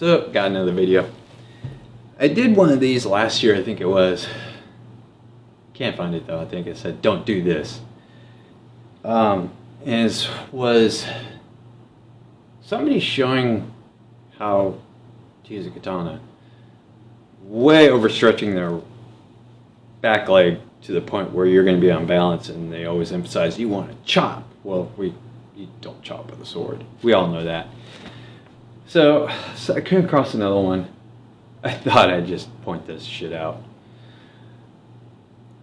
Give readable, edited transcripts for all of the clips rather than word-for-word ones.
So, got another video. I did one of these last year, I think it was. Can't find it though. I think it said, don't do this. And it was somebody showing how to use a katana, way overstretching their back leg to the point where you're going to be unbalanced, and they always emphasize you want to chop. Well, you don't chop with a sword. We all know that. So I came across another one. I thought I'd just point this shit out.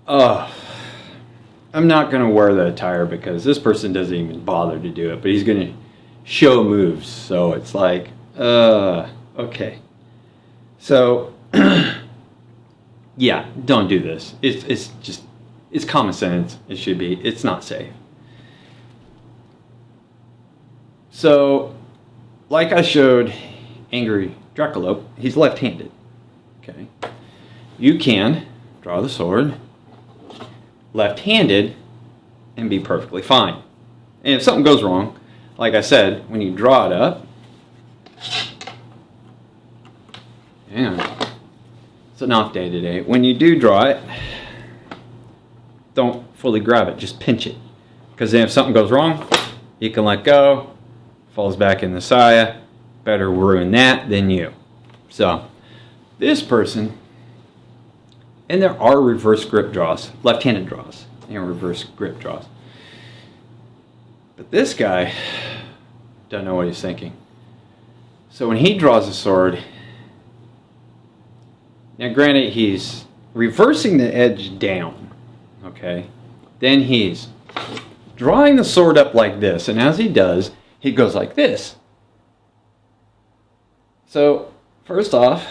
I'm not going to wear the attire because this person doesn't even bother to do it, but he's going to show moves. So it's like, okay. So, yeah, don't do this. It's common sense. It should be. It's not safe. So, like I showed Angry Dracolope, he's left-handed. Okay. You can draw the sword left-handed and be perfectly fine. And if something goes wrong, like I said, when you draw it up, and it's an off day today, when you do draw it, don't fully grab it, just pinch it. Because then if something goes wrong, you can let go, falls back in the saya. Better ruin that than you. So, this person, and there are reverse grip draws, left-handed draws, and reverse grip draws. But this guy, don't know what he's thinking. So when he draws a sword, now granted he's reversing the edge down, okay? Then he's drawing the sword up like this, and as he does, he goes like this. So, first off,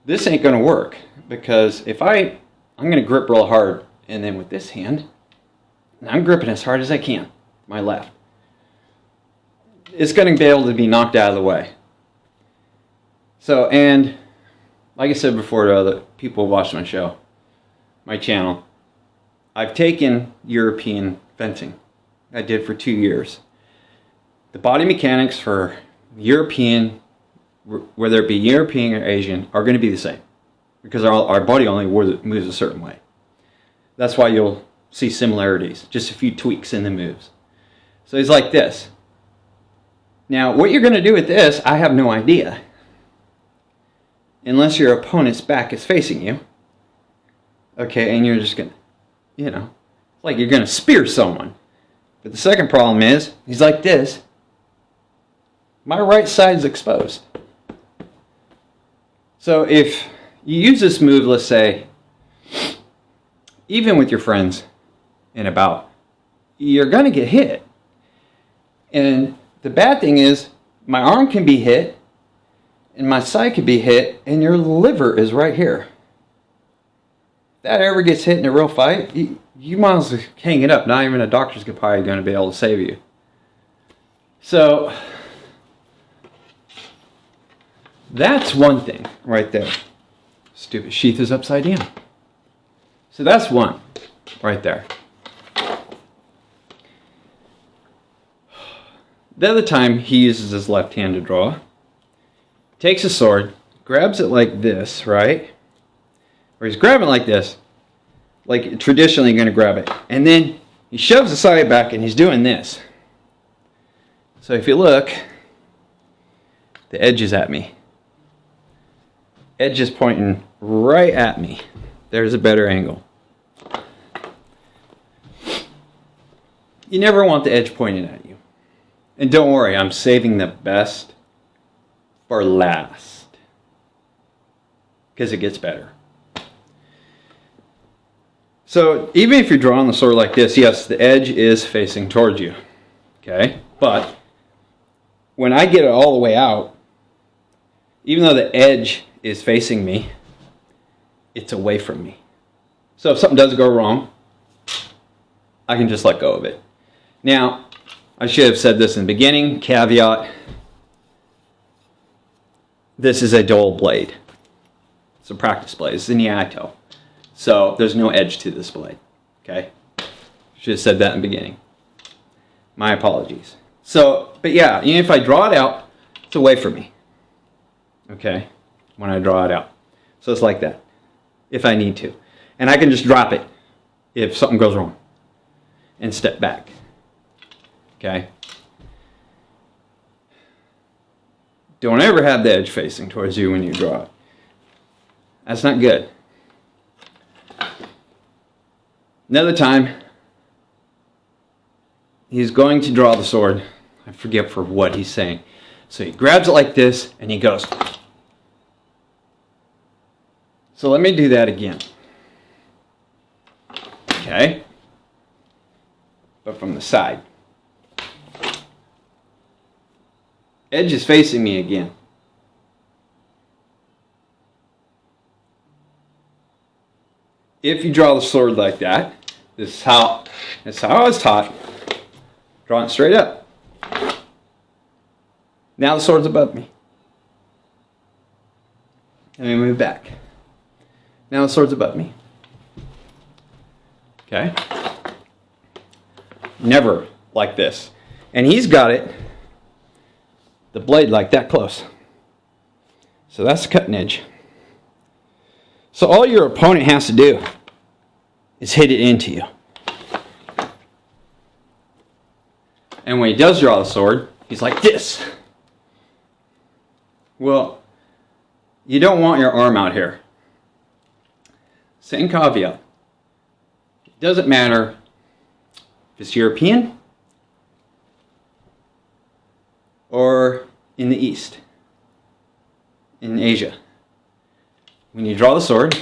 this ain't going to work, because if I'm going to grip real hard, and then with this hand, I'm gripping as hard as I can, my left. It's going to be able to be knocked out of the way. So, and like I said before to other people who watch my show, my channel, I've taken European fencing. I did for 2 years. The body mechanics for European, whether it be European or Asian, are going to be the same, because our body only moves a certain way. That's why you'll see similarities, just a few tweaks in the moves. So he's like this. Now, what you're going to do with this, I have no idea, unless your opponent's back is facing you. Okay, and you're just going to, it's like you're going to spear someone. But the second problem is, he's like this. My right side's exposed. So if you use this move, let's say, even with your friends in a bout, you're going to get hit. And the bad thing is, my arm can be hit, and my side can be hit, and your liver is right here. If that ever gets hit in a real fight, you might as well hang it up. Not even a doctor's probably going to be able to save you. So that's one thing right there. Stupid sheath is upside down. So that's one right there. The other time he uses his left hand to draw, takes a sword, grabs it like this, right? Or he's grabbing it like this, like traditionally you're going to grab it. And then he shoves the side back and he's doing this. So if you look, the edge is at me. Edge is pointing right at me. There's a better angle. You never want the edge pointing at you. And don't worry, I'm saving the best for last, because it gets better. So even if you're drawing the sword like this, yes, the edge is facing towards you. Okay? But when I get it all the way out, even though the edge is facing me, it's away from me. So if something does go wrong, I can just let go of it. Now, I should have said this in the beginning, caveat, this is a dull blade. It's a practice blade, it's an Iaito. So there's no edge to this blade, okay? Should have said that in the beginning. My apologies. So, but yeah, even if I draw it out, it's away from me. okay, when I draw it out. So it's like that, if I need to. And I can just drop it if something goes wrong and step back, okay? Don't ever have the edge facing towards you when you draw it. That's not good. Another time, he's going to draw the sword. I forget for what he's saying. So he grabs it like this and he goes. So let me do that again. Okay? But from the side. Edge is facing me again. If you draw the sword like that, this is how I was taught. Draw it straight up. Now the sword's above me. And we move back. Now the sword's above me. Okay? Never like this. And he's got it, the blade like that close. So that's the cutting edge. So all your opponent has to do is hit it into you. And when he does draw the sword, he's like this. Well, you don't want your arm out here. Same caveat. It doesn't matter if it's European or in the East, in Asia. When you draw the sword,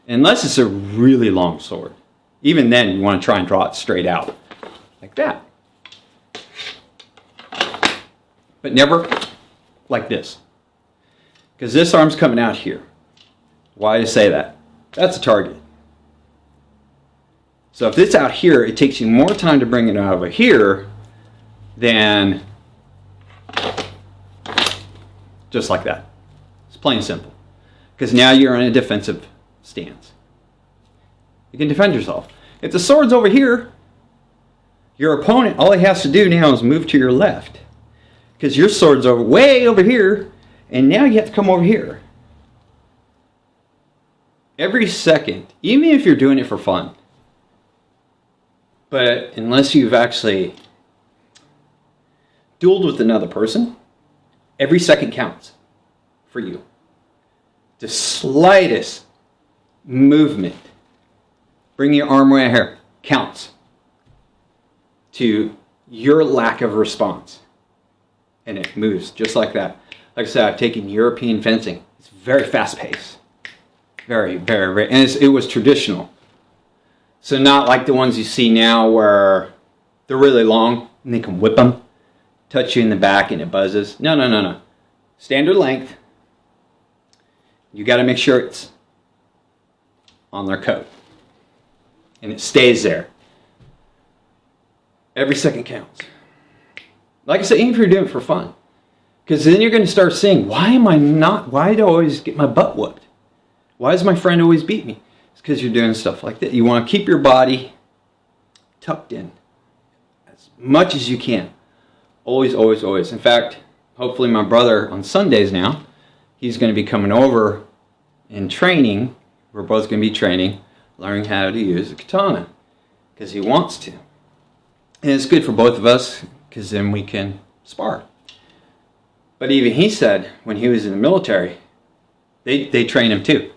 unless it's a really long sword, even then you want to try and draw it straight out, like that. But never like this, because this arm's coming out here. Why do you say that? That's a target. So if it's out here, it takes you more time to bring it out over here than just like that. It's plain and simple. Because now you're in a defensive stance. You can defend yourself. If the sword's over here, your opponent, all he has to do now is move to your left. Because your sword's way over here, and now you have to come over here. Every second, even if you're doing it for fun, but unless you've actually dueled with another person, every second counts for you. The slightest movement, bring your arm right here, counts to your lack of response. And it moves just like that. Like I said, I've taken European fencing. It's very fast paced. Very, very, very, and it was traditional. So not like the ones you see now where they're really long and they can whip them, touch you in the back and it buzzes. No, no, no, no. Standard length. You got to make sure it's on their coat. And it stays there. Every second counts. Like I said, even if you're doing it for fun. Because then you're going to start saying, why do I always get my butt whooped? Why does my friend always beat me? It's because you're doing stuff like that. You want to keep your body tucked in as much as you can. Always, always, always. In fact, hopefully my brother on Sundays now, he's going to be coming over and training. We're both going to be training, learning how to use a katana. Because he wants to. And it's good for both of us, because then we can spar. But even he said, when he was in the military, they train him too.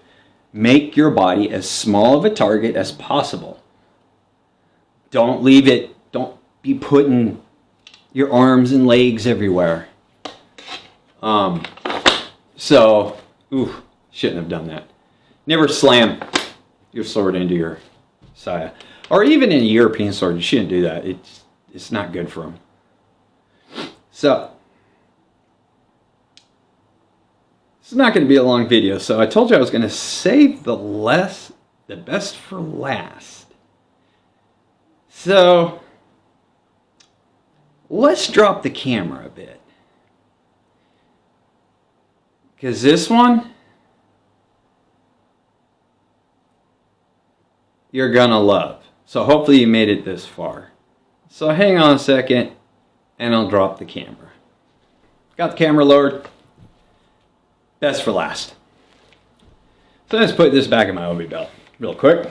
Make your body as small of a target as possible. Don't leave it, don't be putting your arms and legs everywhere. Shouldn't have done that. Never slam your sword into your saya. Or even in a European sword, you shouldn't do that. It's not good for them. So, this is not going to be a long video, so I told you I was going to save the best for last. So, let's drop the camera a bit. Because this one, you're going to love. So hopefully you made it this far. So hang on a second, and I'll drop the camera. Got the camera lowered. Best for last. So let's put this back in my OB belt real quick.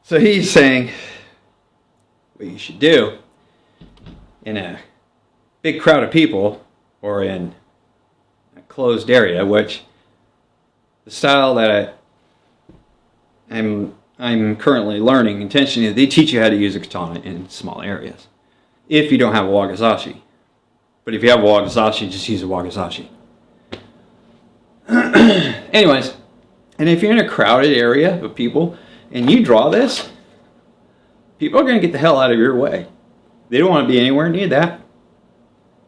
So he's saying what you should do in a big crowd of people or in a closed area, which the style that I'm currently learning intentionally, they teach you how to use a katana in small areas if you don't have a wakizashi. But if you have a wakizashi, just use a wakizashi. Anyways, and if you're in a crowded area of people and you draw this, people are going to get the hell out of your way. They don't want to be anywhere near that.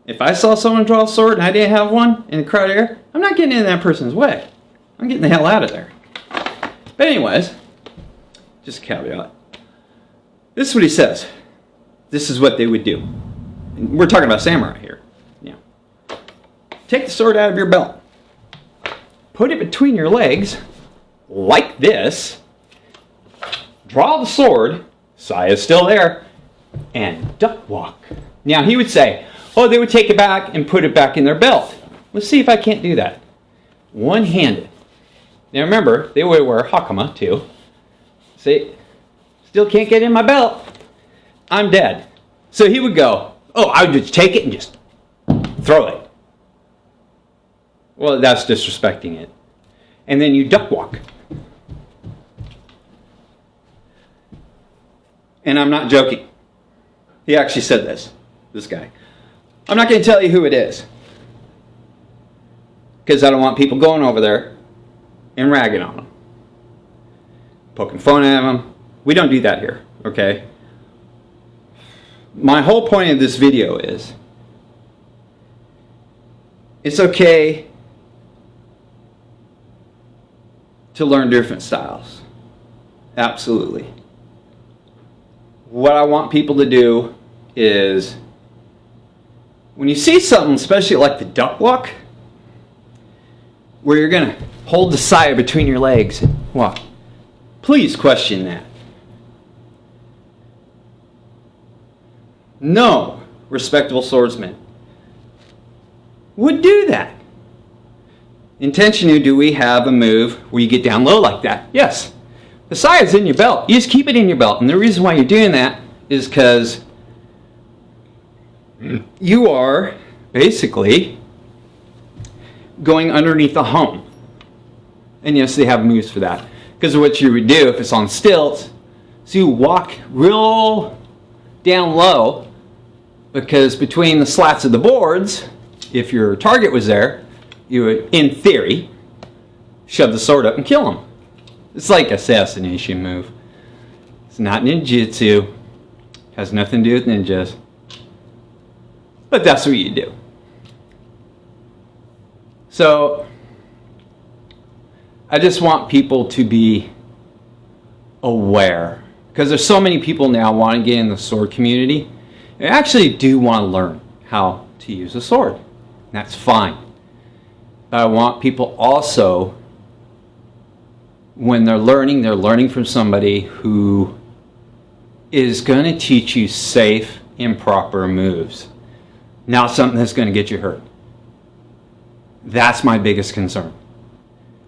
If I saw someone draw a sword and I didn't have one in a crowded area, I'm not getting in that person's way. I'm getting the hell out of there. But anyways, just a caveat. This is what he says. This is what they would do. And we're talking about samurai here. Yeah. Take the sword out of your belt. Put it between your legs, like this. Draw the sword, sai is still there, and duck walk. Now he would say, oh, they would take it back and put it back in their belt. Let's see if I can't do that. One-handed. Now remember, they would wear hakama too. See, still can't get in my belt. I'm dead. So he would go, oh, I would just take it and just throw it. Well, that's disrespecting it. And then you duck walk. And I'm not joking. He actually said this guy. I'm not going to tell you who it is, because I don't want people going over there and ragging on them, poking fun at them. We don't do that here, okay? My whole point of this video is, it's okay to learn different styles. Absolutely. What I want people to do is, when you see something, especially like the duck walk, where you're going to hold the sai between your legs and walk, please question that. No respectable swordsman would do that. Intentionally, do we have a move where you get down low like that? Yes. The sai is in your belt. You just keep it in your belt. And the reason why you're doing that is because you are basically going underneath the hone. And yes, they have moves for that. Because what you would do if it's on stilts, so you walk real down low, because between the slats of the boards, if your target was there, you would, in theory, shove the sword up and kill him. It's like assassination move. It's not ninjutsu. Has nothing to do with ninjas. But that's what you do. So, I just want people to be aware. Because there's so many people now wanting to get in the sword community. They actually do want to learn how to use a sword. That's fine. But I want people also, when they're learning from somebody who is going to teach you safe and proper moves. Not something that's going to get you hurt. That's my biggest concern.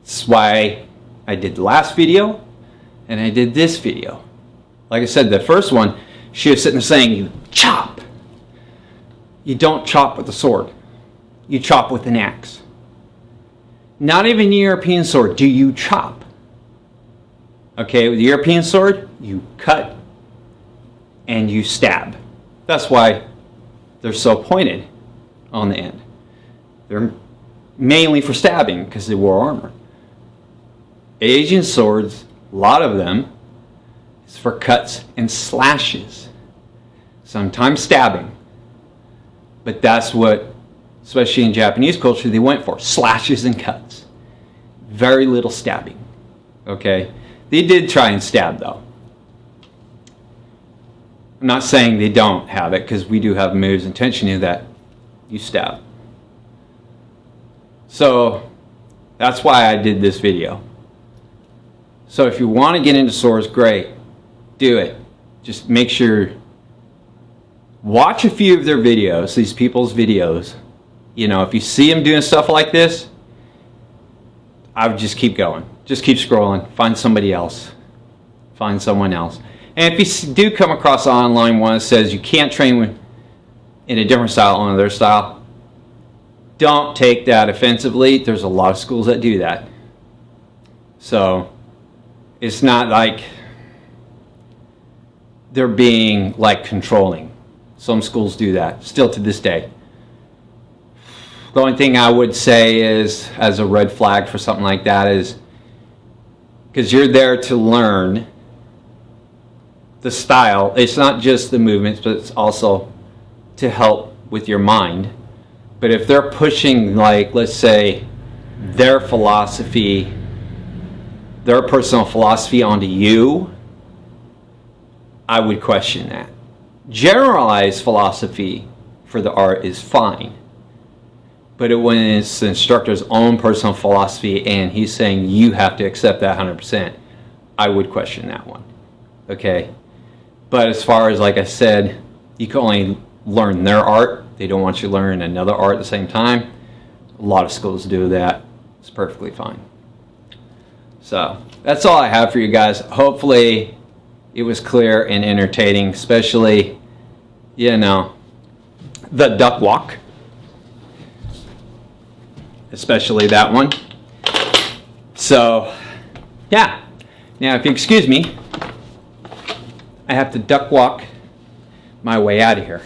That's why I did the last video and I did this video. Like I said, the first one, she was sitting there saying, you chop. You don't chop with a sword. You chop with an axe. Not even the European sword do you chop. Okay, with the European sword, you cut and you stab. That's why they're so pointed on the end. They're mainly for stabbing because they wore armor. Asian swords, a lot of them, is for cuts and slashes. Sometimes stabbing. But that's what, especially in Japanese culture, they went for. Slashes and cuts. Very little stabbing. Okay? They did try and stab though. I'm not saying they don't have it, because we do have moves intentionally that you stab. So that's why I did this video. So if you want to get into swords, great. Do it. Just make sure watch a few of their videos, these people's videos. You know, if you see them doing stuff like this, I would just keep going. Just keep scrolling. Find somebody else. Find someone else. And if you do come across an online one that says you can't train in a different style on their style, don't take that offensively. There's a lot of schools that do that. So it's not like they're being like controlling. Some schools do that still to this day. The only thing I would say is, as a red flag for something like that, is because you're there to learn the style. It's not just the movements, but it's also to help with your mind. But if they're pushing, like, let's say, their philosophy, their personal philosophy onto you, I would question that. Generalized philosophy for the art is fine. But when it's the instructor's own personal philosophy and he's saying you have to accept that 100%, I would question that one. Okay? But as far as, like I said, you can only learn their art. They don't want you to learn another art at the same time. A lot of schools do that. It's perfectly fine. So that's all I have for you guys. Hopefully it was clear and entertaining, especially, you know, the duck walk. Especially that one. So, yeah. Now, if you excuse me, I have to duck walk my way out of here.